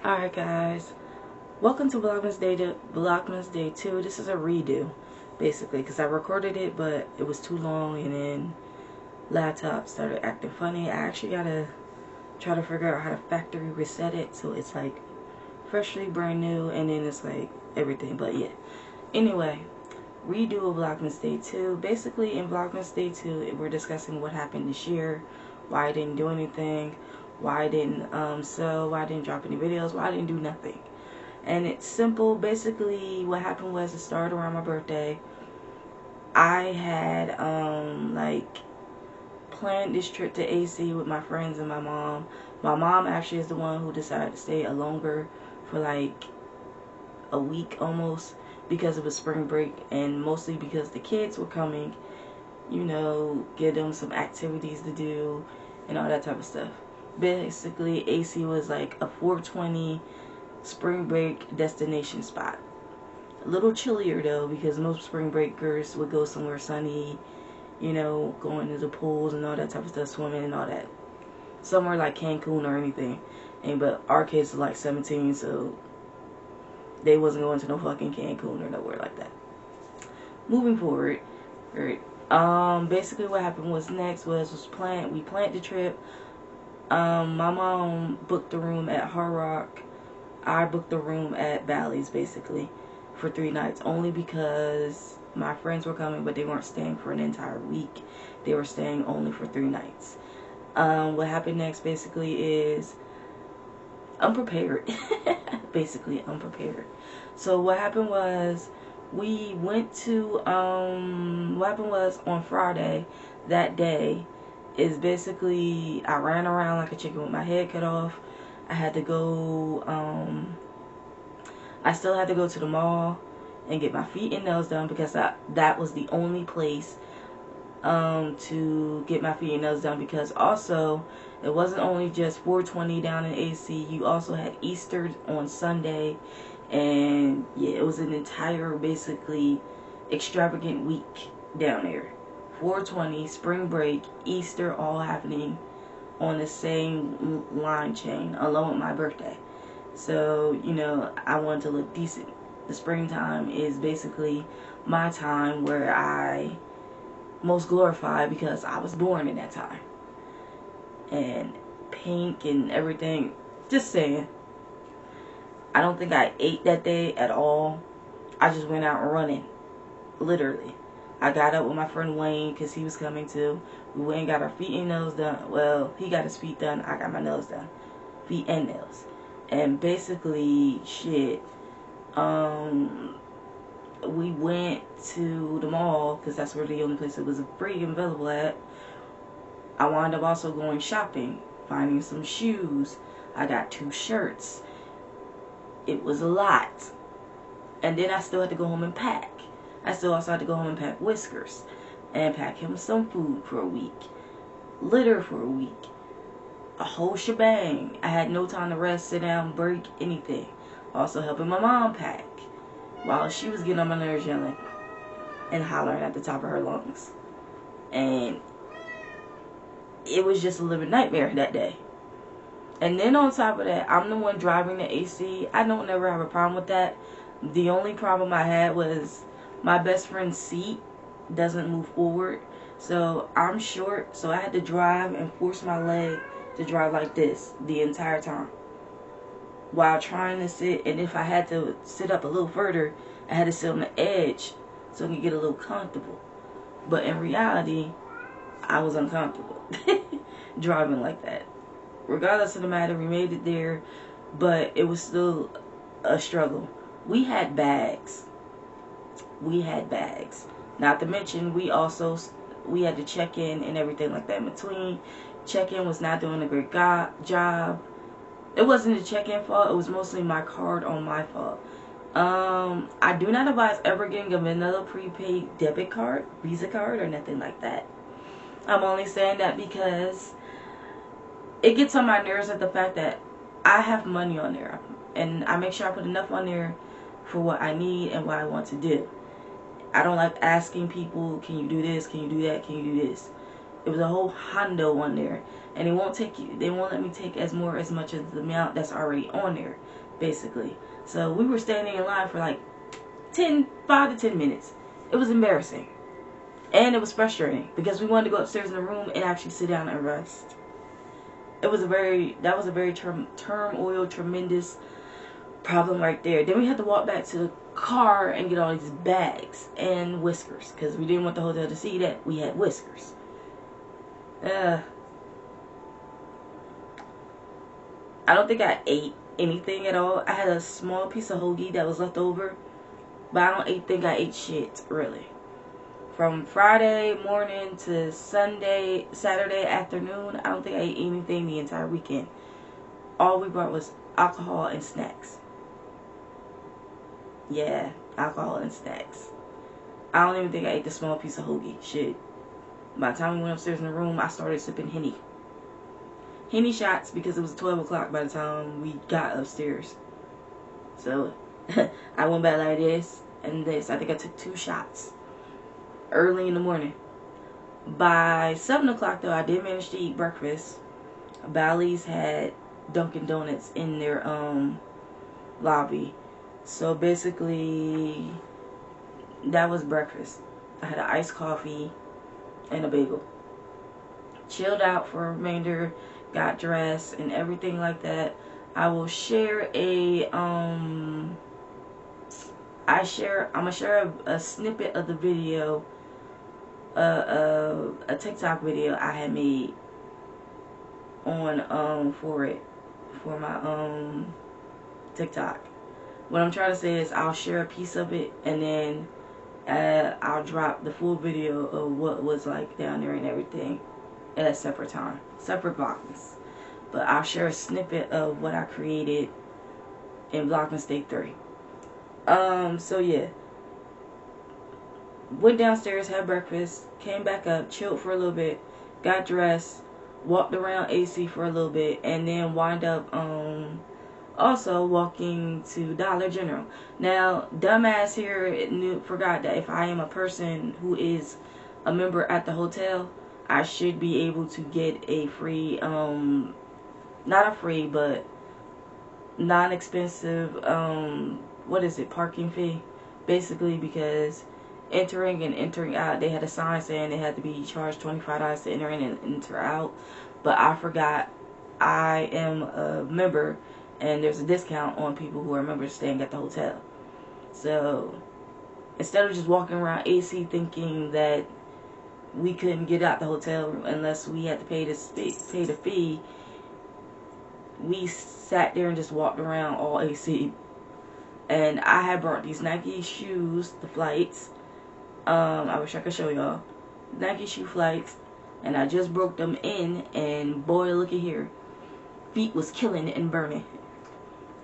Alright guys, welcome to Vlogmas Day 2. This is a redo, basically, because I recorded it, but it was too long, and then laptop started acting funny. I actually gotta try to figure out how to factory reset it, so it's like freshly brand new, and then it's like everything, but yeah. Anyway, redo of Vlogmas Day 2. Basically, in Vlogmas Day 2, we're discussing what happened this year, why I didn't do anything, why I didn't sell, why I didn't drop any videos, why I didn't do nothing. And it's simple. Basically, what happened was it started around my birthday. I had like planned this trip to AC with my friends and my mom. My mom actually is the one who decided to stay longer for like a week almost, because it was spring break, and mostly because the kids were coming, you know, give them some activities to do and all that type of stuff. Basically, AC was like a 420 spring break destination spot. A little chillier though, because most spring breakers would go somewhere sunny, you know, going to the pools and all that type of stuff, swimming and all that. Somewhere like Cancun or anything. And but our kids are like 17, so they wasn't going to no fucking Cancun or nowhere like that. Moving forward, basically what happened was next we planned the trip. My mom booked the room at Hard Rock. I booked the room at Bally's, basically, for 3 nights, only because my friends were coming, but they weren't staying for an entire week. They were staying only for 3 nights. What happened next, basically, is unprepared. Basically, unprepared. So what happened was we went to, what happened was on Friday, that day, is basically I ran around like a chicken with my head cut off. I had to go, I still had to go to the mall and get my feet and nails done, because that was the only place to get my feet and nails done, because also it wasn't only just 420 down in AC, you also had Easter on Sunday, and yeah, it was an entire basically extravagant week down there. 420, spring break, Easter, all happening on the same line chain, along with my birthday. So, you know, I wanted to look decent. The springtime is basically my time where I most glorify, because I was born in that time. And pink and everything. Just saying. I don't think I ate that day at all. I just went out running. Literally. I got up with my friend Wayne, because he was coming too. We went and got our feet and nails done. Well, he got his feet done. I got my nails done. Feet and nails. And basically, shit, we went to the mall, because that's where the only place that was free and available at. I wound up also going shopping, finding some shoes. I got 2 shirts. It was a lot. And then I still had to go home and pack. I still also had to go home and pack Whiskers and pack him some food for a week. Litter for a week. A whole shebang. I had no time to rest, sit down, break, anything. Also helping my mom pack while she was getting on my nerves, yelling and hollering at the top of her lungs. And it was just a living nightmare that day. And then on top of that, I'm the one driving the AC. I don't never have a problem with that. The only problem I had was my best friend's seat doesn't move forward. So I'm short, so I had to drive and force my leg to drive like this the entire time, while trying to sit. And if I had to sit up a little further, I had to sit on the edge so I could get a little comfortable. But in reality, I was uncomfortable driving like that. Regardless of the matter, we made it there, but it was still a struggle. We had bags. Not to mention, we had to check in and everything like that in between. Check-in was not doing a great job. It wasn't the check-in fault. It was mostly my card on my fault. I do not advise ever getting a vanilla prepaid debit card, Visa card, or nothing like that. I'm only saying that because it gets on my nerves at the fact that I have money on there, and I make sure I put enough on there for what I need and what I want to do. I don't like asking people, can you do this, can you do that, can you do this. It was a whole hondo on there, and they won't let me take as much as the amount that's already on there, basically. So we were standing in line for like 5 to 10 minutes. It was embarrassing, and it was frustrating because we wanted to go upstairs in the room and actually sit down and rest. That was a very turmoil, tremendous problem right there. Then we had to walk back to the car and get all these bags and whiskers because we didn't want the hotel to see that we had whiskers. I don't think I ate anything at all. I had a small piece of hoagie that was left over, but I don't think I ate shit, really. From Friday morning to Saturday afternoon, I don't think I ate anything the entire weekend. All we brought was alcohol and snacks. Yeah, alcohol and snacks. I don't even think I ate the small piece of hoagie. Shit. By the time we went upstairs in the room, I started sipping Henny shots because it was 12 o'clock by the time we got upstairs. So, I went back like this and this. I think I took 2 shots early in the morning. By 7 o'clock, though, I did manage to eat breakfast. Bally's had Dunkin' Donuts in their lobby. So, basically, that was breakfast. I had an iced coffee and a bagel. Chilled out for a remainder, got dressed and everything like that. I will share I'm gonna share a snippet of the video, a TikTok video I had made on for my TikTok. What I'm trying to say is I'll share a piece of it and then I'll drop the full video of what was like down there and everything at a separate time, separate Vlogmas. But I'll share a snippet of what I created in Vlogmas Day 3. So yeah, went downstairs, had breakfast, came back up, chilled for a little bit, got dressed, walked around AC for a little bit, and then wind up also walking to Dollar General. Now, dumbass here forgot that if I am a person who is a member at the hotel, I should be able to get a free, not a free, but non-expensive, parking fee, basically, because entering and entering out, they had a sign saying they had to be charged $25 to enter in and enter out, but I forgot I am a member and there's a discount on people who are members staying at the hotel. So instead of just walking around AC thinking that we couldn't get out the hotel unless we had to pay the fee, we sat there and just walked around all AC. And I had brought these Nike shoes, the flights. I wish I could show y'all. Nike shoe flights. And I just broke them in, and boy, look at here. Feet was killing and burning.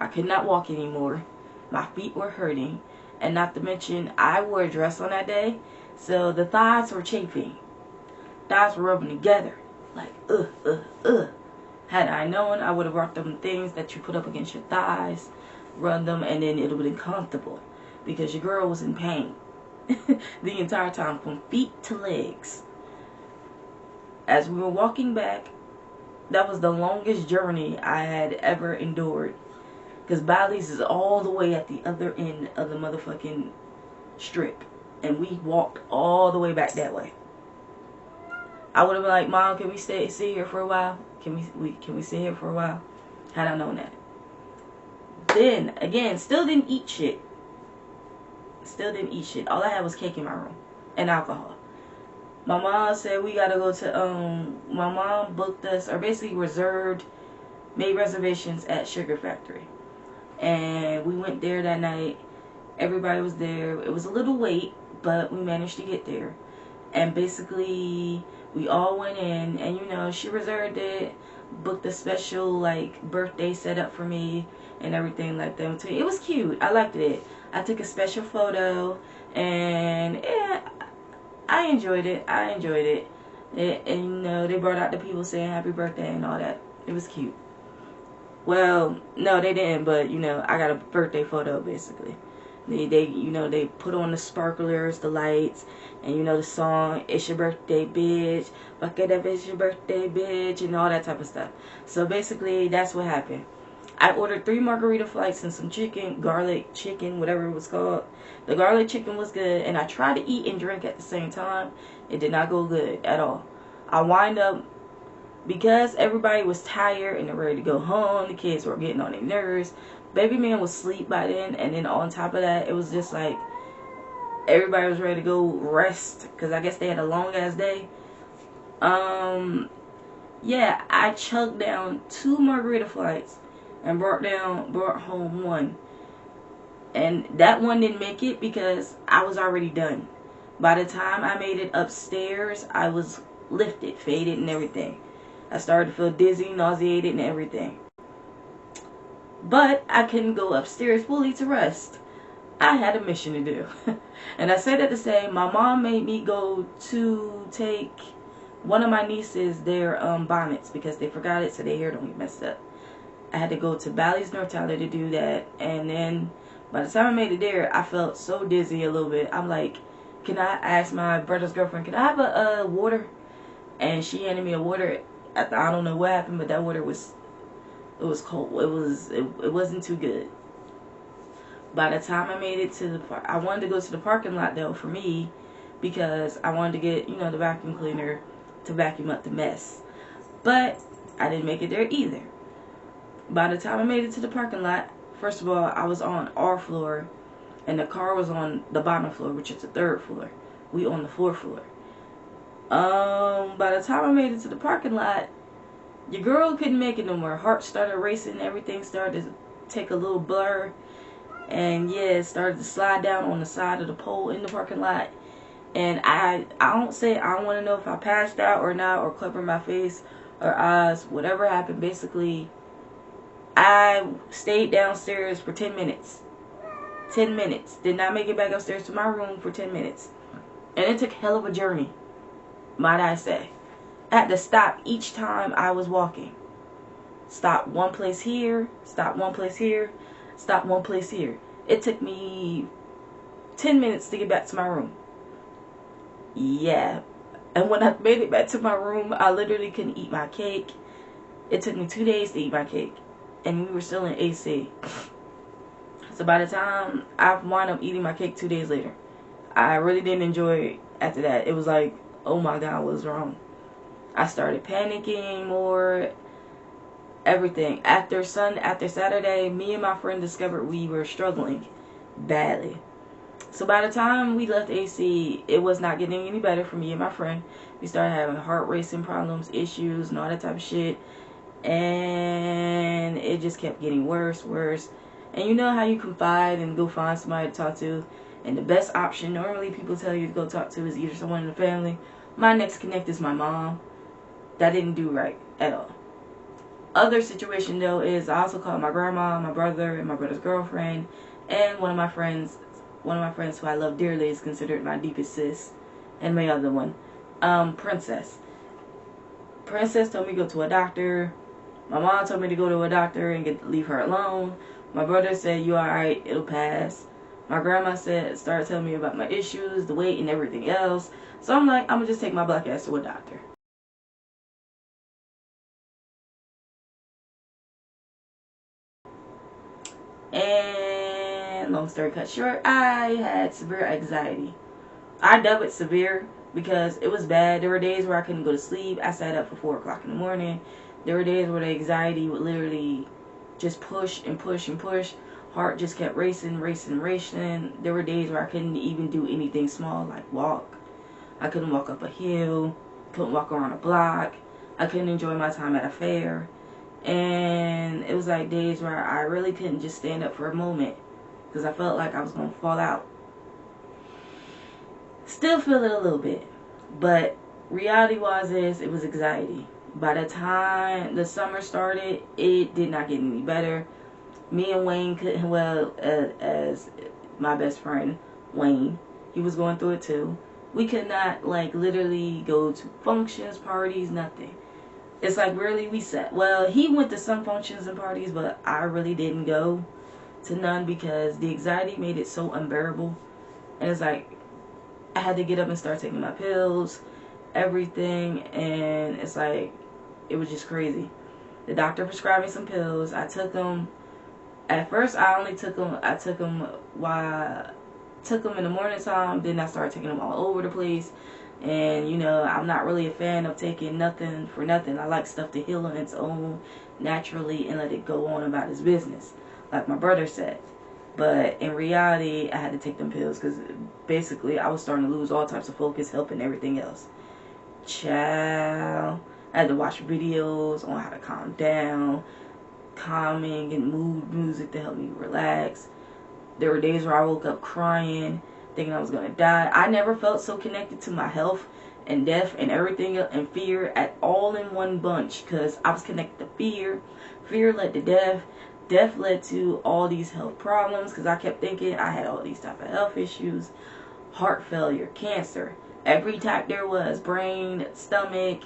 I could not walk anymore. My feet were hurting. And not to mention, I wore a dress on that day, so the thighs were chafing. Thighs were rubbing together. Like, Had I known, I would have brought them things that you put up against your thighs, run them, and then it would have been comfortable. Because your girl was in pain the entire time, from feet to legs. As we were walking back, that was the longest journey I had ever endured. Because Bally's is all the way at the other end of the motherfucking strip. And we walked all the way back that way. I would have been like, Mom, can we sit here for a while? Can we sit here for a while? Had I known that. Then, again, still didn't eat shit. Still didn't eat shit. All I had was cake in my room. And alcohol. My mom said we gotta go to, my mom booked us, or basically made reservations at Sugar Factory. And we went there that night. Everybody was there. It was a little late, but we managed to get there. And basically, we all went in, and you know, she reserved it, booked a special, like, birthday setup for me, and everything like that. It was cute. I liked it. I took a special photo, and yeah, I enjoyed it. I enjoyed it. And you know, they brought out the people saying happy birthday and all that. It was cute. Well, no, they didn't, but you know, I got a birthday photo basically. You know, they put on the sparklers, the lights, and you know the song, "It's your birthday, bitch. Fuck it up, it's your birthday, bitch," and all that type of stuff. So basically, that's what happened. I ordered 3 margarita flights and some chicken, garlic chicken, whatever it was called. The garlic chicken was good, and I tried to eat and drink at the same time. It did not go good at all. I wind up, because everybody was tired and they're ready to go home, the kids were getting on their nerves. Baby man was asleep by then, and then on top of that, it was just like everybody was ready to go rest because I guess they had a long ass day. Yeah, I chugged down 2 margarita flights and brought home 1, and that one didn't make it because I was already done. By the time I made it upstairs, I was lifted, faded, and everything. I started to feel dizzy, nauseated, and everything. But I couldn't go upstairs fully to rest. I had a mission to do. And I say that to say, my mom made me go to take one of my nieces their bonnets because they forgot it, so their hair don't get messed up. I had to go to Bally's, North Tyler to do that. And then by the time I made it there, I felt so dizzy a little bit. I'm like, can I ask my brother's girlfriend, can I have a water? And she handed me a water. I don't know what happened, but that water was, it was cold. It wasn't too good. By the time I made it to the park, I wanted to go to the parking lot though for me because I wanted to get, you know, the vacuum cleaner to vacuum up the mess. But I didn't make it there either. By the time I made it to the parking lot, first of all, I was on our floor and the car was on the bottom floor, which is the 3rd floor. We on the 4th floor. By the time I made it to the parking lot, your girl couldn't make it no more. Heart started racing, everything started to take a little blur. And yeah, it started to slide down on the side of the pole in the parking lot. And I don't want to know if I passed out or not, or covered my face or eyes, whatever happened. Basically, I stayed downstairs for 10 minutes. 10 minutes. Did not make it back upstairs to my room for 10 minutes. And it took a hell of a journey, might I say. I had to stop each time I was walking. Stop one place here, stop one place here, stop one place here. It took me 10 minutes to get back to my room. Yeah. And when I made it back to my room, I literally couldn't eat my cake. It took me 2 days to eat my cake. And we were still in AC. So by the time I wound up eating my cake 2 days later, I really didn't enjoy it after that. It was like, oh my God, what was wrong? I started panicking more. Everything. After Saturday, me and my friend discovered we were struggling badly. So by the time we left AC, it was not getting any better for me and my friend. We started having heart racing problems, issues, and all that type of shit. And it just kept getting worse, worse. And you know how you confide and go find somebody to talk to. And the best option, normally people tell you to go talk to, is either someone in the family. My next connect is my mom. That didn't do right at all. Other situation though is I also called my grandma, my brother, and my brother's girlfriend, and one of my friends who I love dearly is considered my deepest sis, and my other one, Princess. Princess told me to go to a doctor. My mom told me to go to a doctor and leave her alone. My brother said, "You alright, it'll pass." My grandma started telling me about my issues, the weight, and everything else. So I'm like, I'm gonna just take my black ass to a doctor. And long story cut short, I had severe anxiety. I dub it severe because it was bad. There were days where I couldn't go to sleep. I sat up for 4 o'clock in the morning. There were days where the anxiety would literally just push and push and push. Heart just kept racing, racing, racing. There were days where I couldn't even do anything small like walk. I couldn't walk up a hill. Couldn't walk around a block. I couldn't enjoy my time at a fair. And it was like days where I really couldn't just stand up for a moment because I felt like I was going to fall out. Still feel it a little bit, but reality wise is it was anxiety. By the time the summer started, it did not get any better. Me and Wayne couldn't, well, as my best friend, Wayne. He was going through it too. We could not, like, literally go to functions, parties, nothing. It's like, really, we sat. Well, he went to some functions and parties, but I really didn't go to none because the anxiety made it so unbearable. And it's like, I had to get up and start taking my pills, everything, and it's like, it was just crazy. The doctor prescribed me some pills. I took them. At first, I only took them. I took them in the morning time. Then I started taking them all over the place. And, you know, I'm not really a fan of taking nothing for nothing. I like stuff to heal on its own naturally and let it go on about its business, like my brother said. But in reality, I had to take them pills because basically I was starting to lose all types of focus, help, and everything else. Child. I had to watch videos on how to calm down, calming and mood music to help me relax. There were days where I woke up crying, thinking I was going to die. I never felt so connected to my health and death and everything and fear at all in one bunch, because I was connected to fear. Fear led to death. Death led to all these health problems because I kept thinking I had all these type of health issues. Heart failure, cancer, every type there was. Brain, stomach,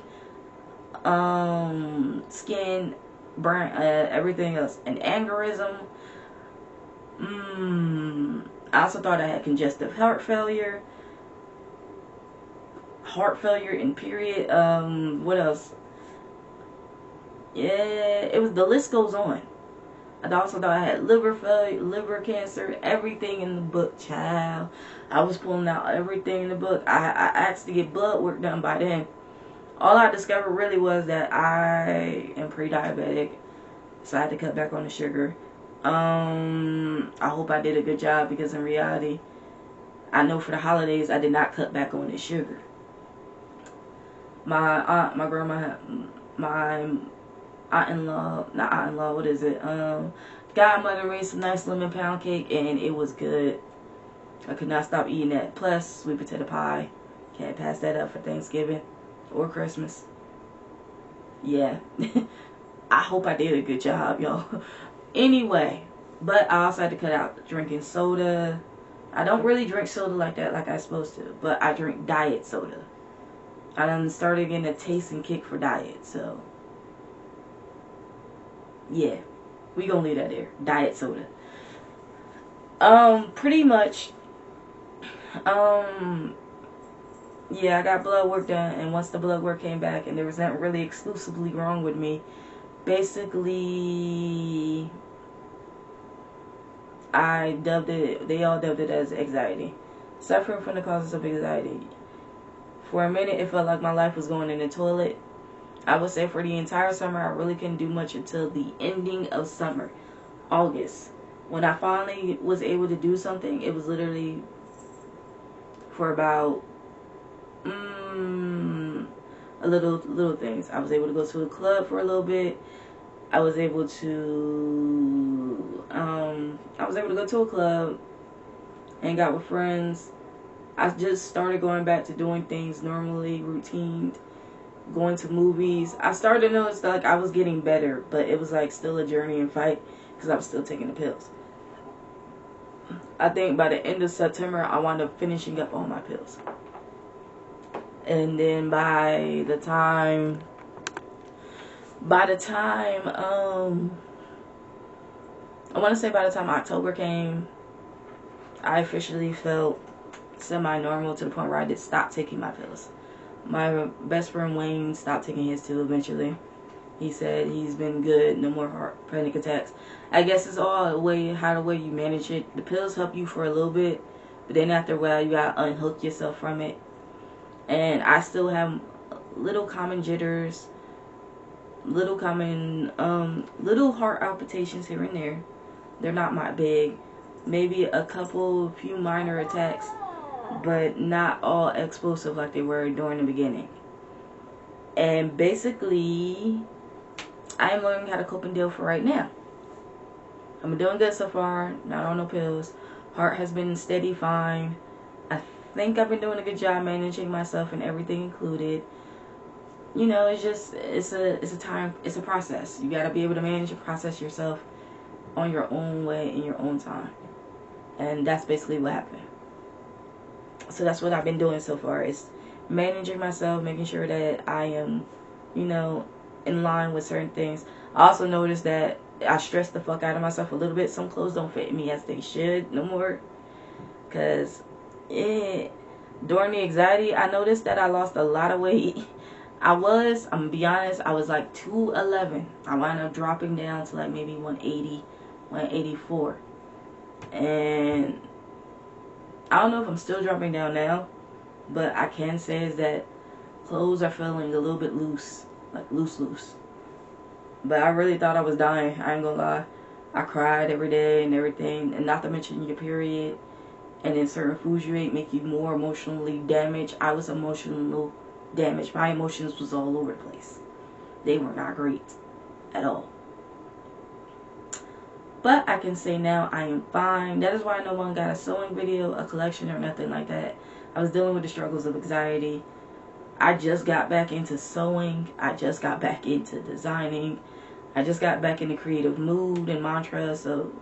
skin, brain, everything else. An aneurysm. I also thought I had congestive heart failure in period. What else? Yeah, it was, the list goes on. I also thought I had liver failure, liver cancer, everything in the book, child. I was pulling out everything in the book. I asked to get blood work done by then. All I discovered really was that I am pre-diabetic, so I had to cut back on the sugar. I hope I did a good job because in reality, I know for the holidays I did not cut back on the sugar. My aunt, my grandma, my aunt-in-law, not aunt-in-law, what is it? Godmother made some nice lemon pound cake and it was good. I could not stop eating that. Plus, sweet potato pie. Can't pass that up for Thanksgiving or Christmas. Yeah. I hope I did a good job, y'all. Anyway, but I also had to cut out drinking soda. I don't really drink soda like that like I'm supposed to, but I drink diet soda. I done started getting a taste and kick for diet, so yeah, we gonna leave that there. Diet soda. Pretty much, yeah, I got blood work done, and once the blood work came back and there was nothing really exclusively wrong with me, basically, they all dubbed it as anxiety. Suffering from the causes of anxiety. For a minute, it felt like my life was going in the toilet. I would say for the entire summer, I really couldn't do much until the ending of summer, August. When I finally was able to do something, it was literally for about little things. I was able to go to a club for a little bit. I was able to go to a club, hang out with friends. I just started going back to doing things normally, routine, going to movies. I started to notice that, like, I was getting better, but it was like still a journey and fight because I was still taking the pills. I think by the end of September, I wound up finishing up all my pills. And then by the time I want to say by the time October came, I officially felt semi-normal to the point where I did stop taking my pills. My best friend Wayne stopped taking his too eventually. He said he's been good, no more panic attacks. I guess it's all the way you manage it. The pills help you for a little bit, but then after a while you gotta unhook yourself from it. And I still have little common jitters, little heart palpitations here and there. They're not my big. Maybe few minor attacks, but not all explosive like they were during the beginning. And basically, I'm learning how to cope and deal for right now. I'm doing good so far, not on no pills. Heart has been steady fine. I think I've been doing a good job managing myself and everything included. You know, it's a process. You gotta be able to manage and process yourself on your own way in your own time. And that's basically what happened. So that's what I've been doing so far, is managing myself, making sure that I am, you know, in line with certain things. I also noticed that I stress the fuck out of myself a little bit. Some clothes don't fit me as they should no more. Because during the anxiety, I noticed that I lost a lot of weight. I'm going to be honest, I was like 211. I wound up dropping down to like maybe 180, 184. And I don't know if I'm still dropping down now, but I can say is that clothes are feeling a little bit loose, like loose. But I really thought I was dying. I ain't gonna lie. I cried every day and everything, and not to mention your period, and then certain foods you ate make you more emotionally damaged. I was emotionally damaged. My emotions was all over the place. They were not great at all. But I can say now I am fine. That is why no one got a sewing video, a collection, or nothing like that. I was dealing with the struggles of anxiety. I just got back into sewing. I just got back into designing. I just got back in the creative mood and mantra. So,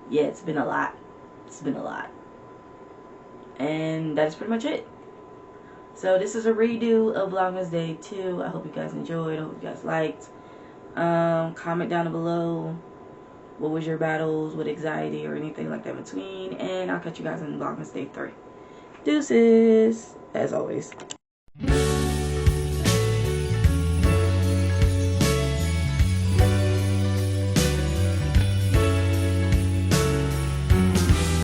yeah, it's been a lot. It's been a lot. And that is pretty much it. So, this is a redo of Vlogmas Day 2. I hope you guys enjoyed. I hope you guys liked. Comment down below. What was your battles with anxiety or anything like that in between? And I'll catch you guys in Vlogmas Day 3. Deuces, as always.